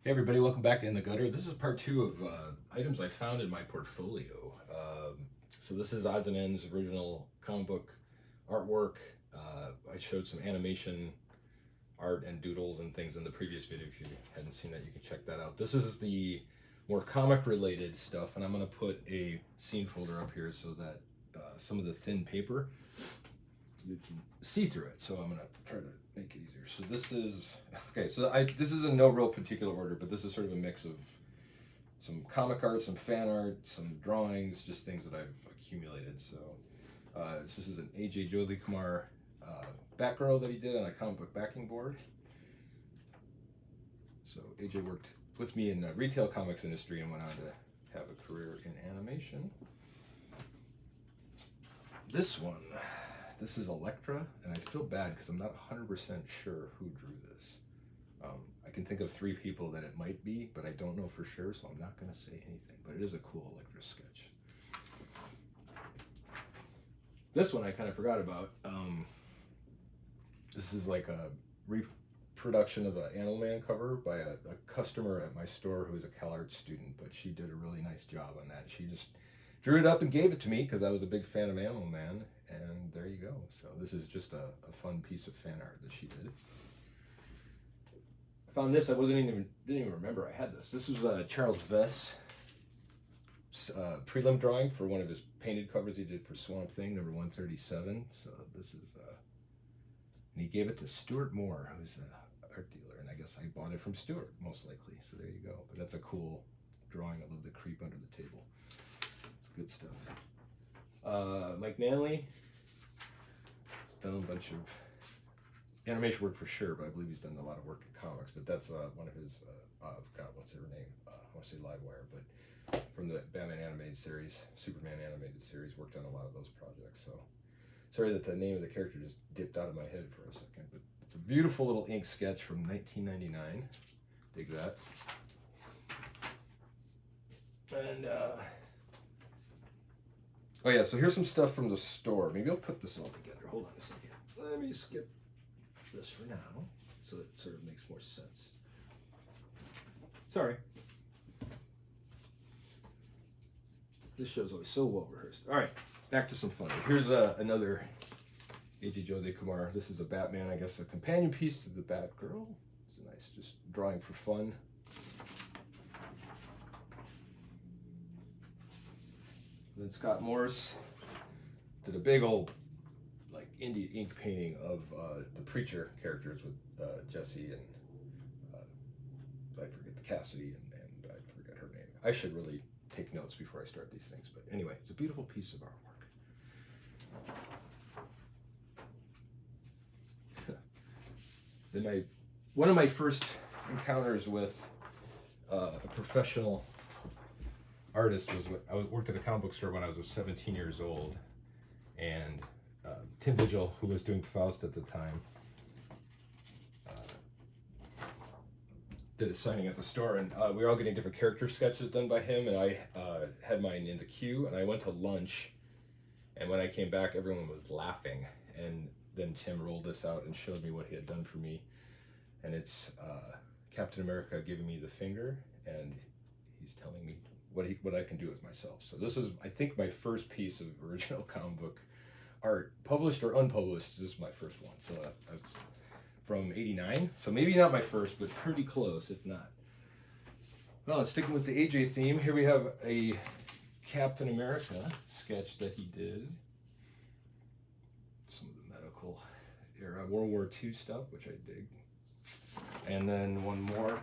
Hey everybody, welcome back to In the Gutter. This is part two of items I found in my portfolio. So this is odds and ends, original comic book artwork. I showed some animation art and doodles and things in the previous video. If you hadn't seen that, you can check that out. This is the more comic related stuff, and I'm going to put a scene folder up here so that some of the thin paper, you can see through it. So I'm going to try to make it easier. So this is, okay, so this is in no real particular order, but this is sort of a mix of some comic art, some fan art, some drawings, just things that I've accumulated. So this is an A.J. Kumar Batgirl that he did on a comic book backing board. So A.J. worked with me in the retail comics industry and went on to have a career in animation. This is Elektra, and I feel bad because I'm not 100% sure who drew this. I can think of 3 people that it might be, but I don't know for sure, so I'm not going to say anything. But it is a cool Elektra sketch. This one I kind of forgot about. This is like a reproduction of an Animal Man cover by a customer at my store who is a CalArts student, but she did a really nice job on that. She just drew it up and gave it to me because I was a big fan of Animal Man, and there you go. So this is just a fun piece of fan art that she did. I found this. I didn't even remember I had this. This was Charles Vess prelim drawing for one of his painted covers he did for Swamp Thing, number 137. So this is, and he gave it to Stuart Moore, who's an art dealer, and I guess I bought it from Stuart, most likely. So there you go. But that's a cool drawing. I love the creep under the table. It's good stuff. Mike Manley. He's done a bunch of animation work for sure, but I believe he's done a lot of work in comics. But that's one of his, God, what's her name? I want to say Livewire, but from the Batman animated series, Superman animated series, worked on a lot of those projects. So sorry that the name of the character just dipped out of my head for a second, but it's a beautiful little ink sketch from 1999. Dig that. And, oh yeah, so here's some stuff from the store. Maybe I'll put this all together. Hold on a second. Let me skip this for now, so it sort of makes more sense. Sorry. This show's always so well rehearsed. All right, back to some fun. Here's another A.J. Kumar. This is a Batman, I guess, a companion piece to the Batgirl. It's a nice, just drawing for fun. Then Scott Morris did a big old like indie ink painting of the Preacher characters with Jesse and I forget the Cassidy and I forget her name. I should really take notes before I start these things, but anyway, it's a beautiful piece of artwork. Then one of my first encounters with a professional artist was I worked at a comic book store when I was 17 years old, and Tim Vigil, who was doing Faust at the time, did a signing at the store, and we were all getting different character sketches done by him, and I had mine in the queue, and I went to lunch, and when I came back, everyone was laughing, and then Tim rolled this out and showed me what he had done for me, and it's Captain America giving me the finger, and he's telling me what I can do with myself. So this is, I think, my first piece of original comic book art, published or unpublished. This is my first one. So that's from '89. So maybe not my first, but pretty close, if not. Well, sticking with the AJ theme, here we have a Captain America sketch that he did. Some of the medical era, World War II stuff, which I dig. And then one more.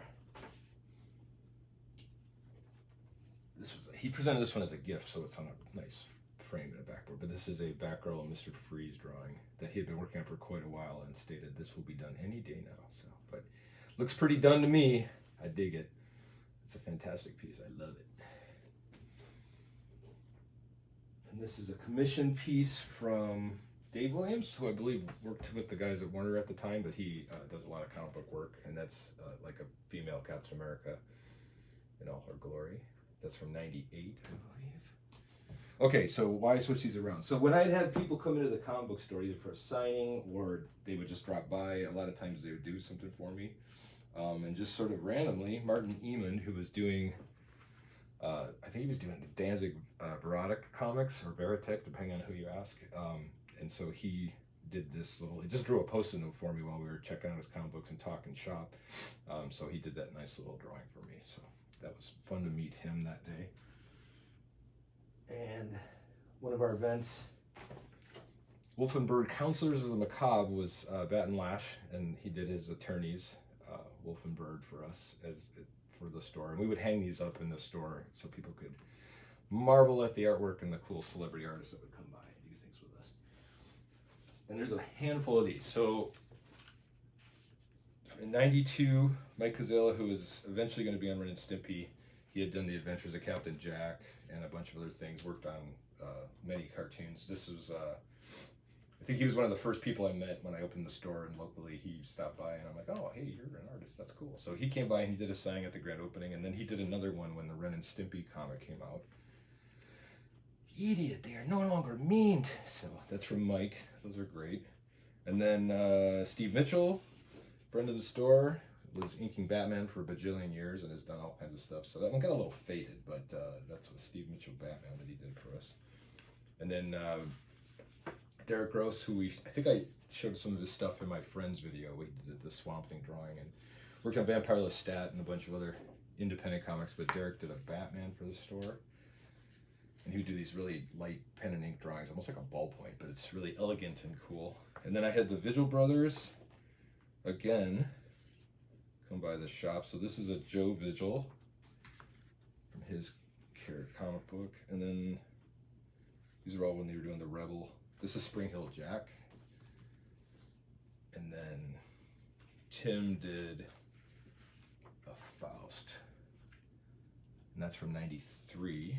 He presented this one as a gift, so it's on a nice frame in a backboard. But this is a Batgirl and Mr. Freeze drawing that he had been working on for quite a while and stated this will be done any day now. So, but looks pretty done to me. I dig it. It's a fantastic piece. I love it. And this is a commission piece from Dave Williams, who I believe worked with the guys at Warner at the time, but he does a lot of comic book work, and that's like a female Captain America in all her glory. That's from '98, I believe. Okay, so why switch these around? So when I'd had people come into the comic book store either for a signing or they would just drop by, a lot of times they would do something for me. And just sort of randomly, Martin Eamon, who was doing, I think he was doing the Danzig Verotic comics, or Veritech, depending on who you ask. And so he did this little, he just drew a post-it note for me while we were checking out his comic books and talking shop. So he did that nice little drawing for me. So that was fun to meet him that day. And one of our events, Wolf and Bird Counselors of the Macabre, was Bat and Lash, and he did his attorneys, Wolf and Bird, for us for the store. And we would hang these up in the store so people could marvel at the artwork and the cool celebrity artists that would come by and do things with us. And there's a handful of these. So in '92, Mike Cazella, who was eventually going to be on Ren and Stimpy, he had done the Adventures of Captain Jack and a bunch of other things, worked on many cartoons. This was, I think he was one of the first people I met when I opened the store, and locally he stopped by, and I'm like, oh, hey, you're an artist, that's cool. So he came by and he did a sign at the grand opening, and then he did another one when the Ren and Stimpy comic came out. Idiot, they are no longer mean. So that's from Mike. Those are great. And then Steve Mitchell, friend of the store, was inking Batman for a bajillion years and has done all kinds of stuff. So that one got a little faded, but that's what Steve Mitchell Batman that he did for us. And then Derek Gross, who I think I showed some of his stuff in my friend's video. We did the Swamp Thing drawing and worked on Vampire Lestat and a bunch of other independent comics, but Derek did a Batman for the store. And he would do these really light pen and ink drawings, almost like a ballpoint, but it's really elegant and cool. And then I had the Vigil brothers, again, come by the shop. So this is a Joe Vigil from his comic book. And then these are all when they were doing the Rebel. This is Spring Hill Jack. And then Tim did a Faust. And that's from '93.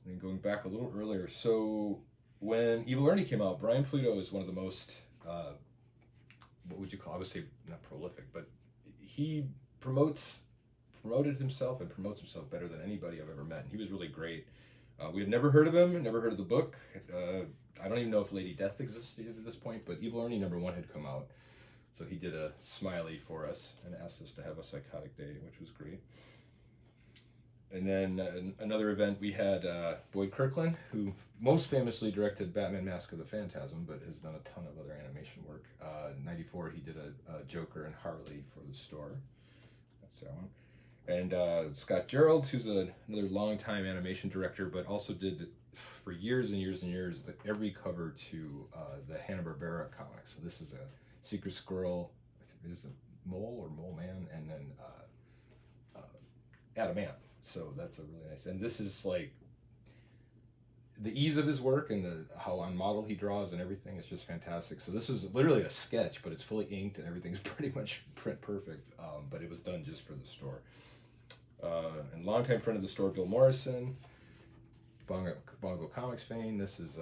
And then going back a little earlier, so when Evil Ernie came out, Brian Polito is one of the most, what would you call, I would say not prolific, but he promoted himself and promotes himself better than anybody I've ever met. And he was really great. We had never heard of him, never heard of the book. I don't even know if Lady Death existed at this point, but Evil Ernie #1 had come out. So he did a smiley for us and asked us to have a psychotic day, which was great. And then another event, we had Boyd Kirkland, who most famously directed Batman Mask of the Phantasm, but has done a ton of other animation work. '94, he did a Joker and Harley for the store. That's that one. And Scott Geralds, who's another longtime animation director, but also did, for years and years and years, every cover to the Hanna-Barbera comics. So this is a Secret Squirrel, I think it is a Mole or Mole Man, and then Adamant. So that's a really nice, and this is like the ease of his work and how on model he draws and everything is just fantastic. So this is literally a sketch, but it's fully inked and everything's pretty much print perfect, but it was done just for the store. And longtime friend of the store, Bill Morrison, Bongo Comics fame. This is,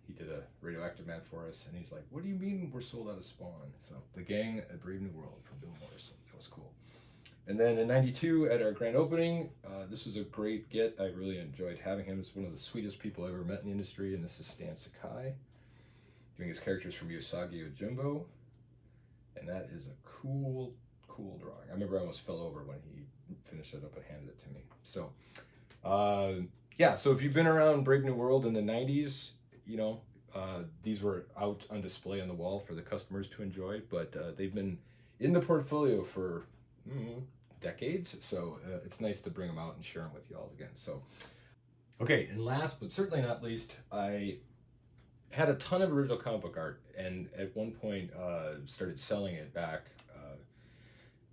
he did a Radioactive Man for us, and he's like, what do you mean we're sold out of Spawn? So The Gang at Brave New World from Bill Morrison. That was cool. And then in '92 at our grand opening, this was a great get. I really enjoyed having him. He's one of the sweetest people I ever met in the industry, and this is Stan Sakai doing his characters from Usagi Yojimbo. And that is a cool drawing. I remember I almost fell over when he finished it up and handed it to me. So, yeah, so if you've been around Brave New World in the '90s, you know, these were out on display on the wall for the customers to enjoy, but they've been in the portfolio for decades, so it's nice to bring them out and share them with you all again. So, okay, and last but certainly not least, I had a ton of original comic book art, and at one point started selling it back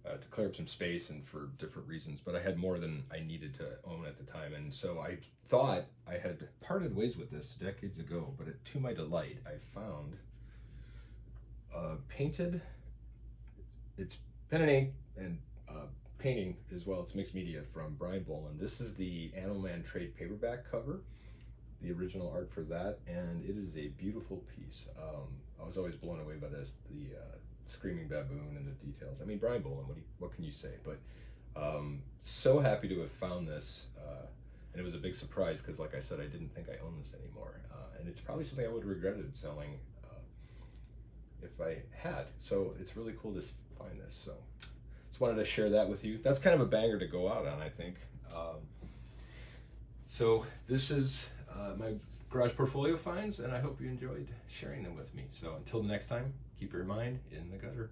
to clear up some space and for different reasons, but I had more than I needed to own at the time, and so I thought I had parted ways with this decades ago, but to my delight, I found painted, it's pen and ink and painting as well, it's mixed media, from Brian Bolland. This is the Animal Man trade paperback cover, the original art for that, and it is a beautiful piece. I was always blown away by this, the screaming baboon and the details. I mean, Brian Bolland, what can you say? But so happy to have found this, and it was a big surprise because, like I said, I didn't think I owned this anymore, and it's probably something I would have regretted selling if I had. So it's really cool to find this. So just wanted to share that with you. That's kind of a banger to go out on, I think. So this is my garage portfolio finds, and I hope you enjoyed sharing them with me. So until the next time, keep your mind in the gutter.